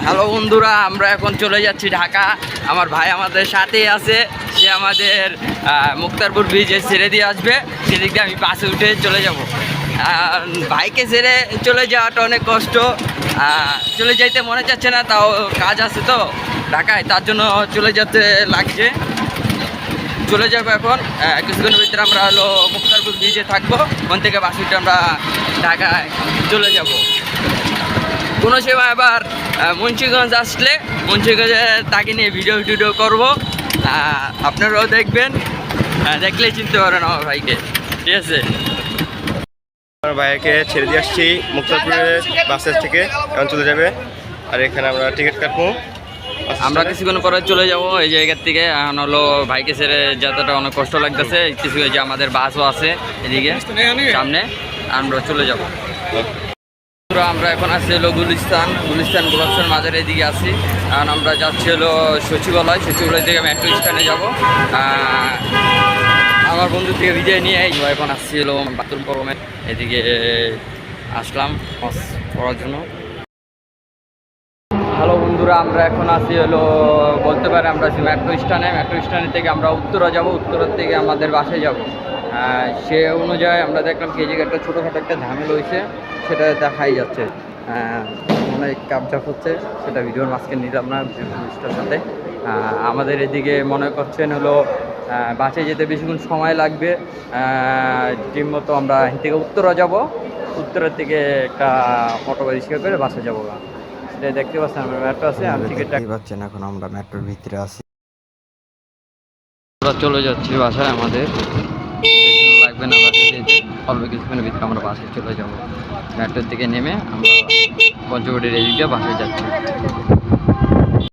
Hello বন্ধুরা, আমরা এখন চলে যাচ্ছি ঢাকা। আমার ভাই আমাদের সাথেই আছে, সে আমাদের মুক্তারপুর ব্রিজে ছেড়ে দিয়ে আসবে। সেদিক দিয়ে আমি বাসে উঠে চলে যাব। ভাইকে ছেড়ে চলে যাওয়াটা অনেক কষ্ট, চলে যাইতে মনে চাচ্ছে না, তাও কাজ আছে তো ঢাকায়, তার জন্য চলে যেতে লাগছে। চলে যাবো এখন কিছুক্ষণের ভিতরে। আমরা হলো মুক্তারপুর ব্রিজে থাকবো, ওখান থেকে বাসে উঠে আমরা ঢাকায় চলে যাব। কোনো সময় আবার মুন্সিগঞ্জ আসলে মুন্সিগঞ্জে তাকে নিয়ে ভিডিও করবো, আপনারাও দেখবেন, দেখলেই চিনতে পারেন আমার ভাইকে। ঠিক আছে, আমার ভাইকে ছেড়ে দিয়ে আসছি মুক্তারপুরের বাসের থেকে, এখন চলে যাবে। আর এখানে আমরা টিকিট কাটবো, আমরা কিছুক্ষণ পরে চলে যাব এই জায়গার থেকে। এখন হলো ভাইকে ছেড়ে যাত্রাটা অনেক কষ্ট লাগতেছে। কিছু যে আমাদের বাসও আছে এদিকে সামনে, আমরা চলে যাব। আমরা এখন আসছি হলো গুলিস্তান গোলাপসান মাজার এদিকে আছি। কারণ আমরা যাচ্ছি হলো সচিবালয় থেকে মেট্রো স্ট্যান্ডে যাব। আমার বন্ধু থেকে বিদায় নিয়ে এখন আসছি হলো বাথরুম পরমে এদিকে আসলাম পড়ার জন্য। হ্যালো বন্ধুরা, আমরা এখন আসি হলো বলতে পারি আমরা আছি মেট্রো স্ট্যান্ডে থেকে আমরা উত্তরা যাব, উত্তরার থেকে আমাদের বাসায় যাব। সে অনুযায়ী আমরা দেখলাম কি জায়গায় একটা ছোটোখাটো একটা ঝামেলা হয়েছে, সেটা দেখাই যাচ্ছে। অনেক কাপচাপ হচ্ছে, সেটা ভিডিওর মাঝখানে নিলাম না জিনিসটার সাথে। আমাদের এদিকে মনে করছেন হলো বাসে যেতে বেশিক্ষণ সময় লাগবে। ঠিক মতো আমরা এখান থেকে উত্তরা যাব, উত্তরার থেকে একটা অটো রিক্সা করে বাসে যাবো। সেটা দেখতে পাচ্ছেন আমরা মেট্রো আছে, আমি টিকিটটা পাচ্ছেন। এখন আমরা মেট্রোর ভিতরে আছি, আমরা চলে যাচ্ছি বাসায়। আমাদের লাগবে না বাসায় যেতে, অল্প কিছুক্ষণের ভিতরে আমরা বাসায় চলে যাব। মেট্রোর থেকে নেমে আমরা পঞ্চবটির এদিকে বাসায় যাচ্ছি।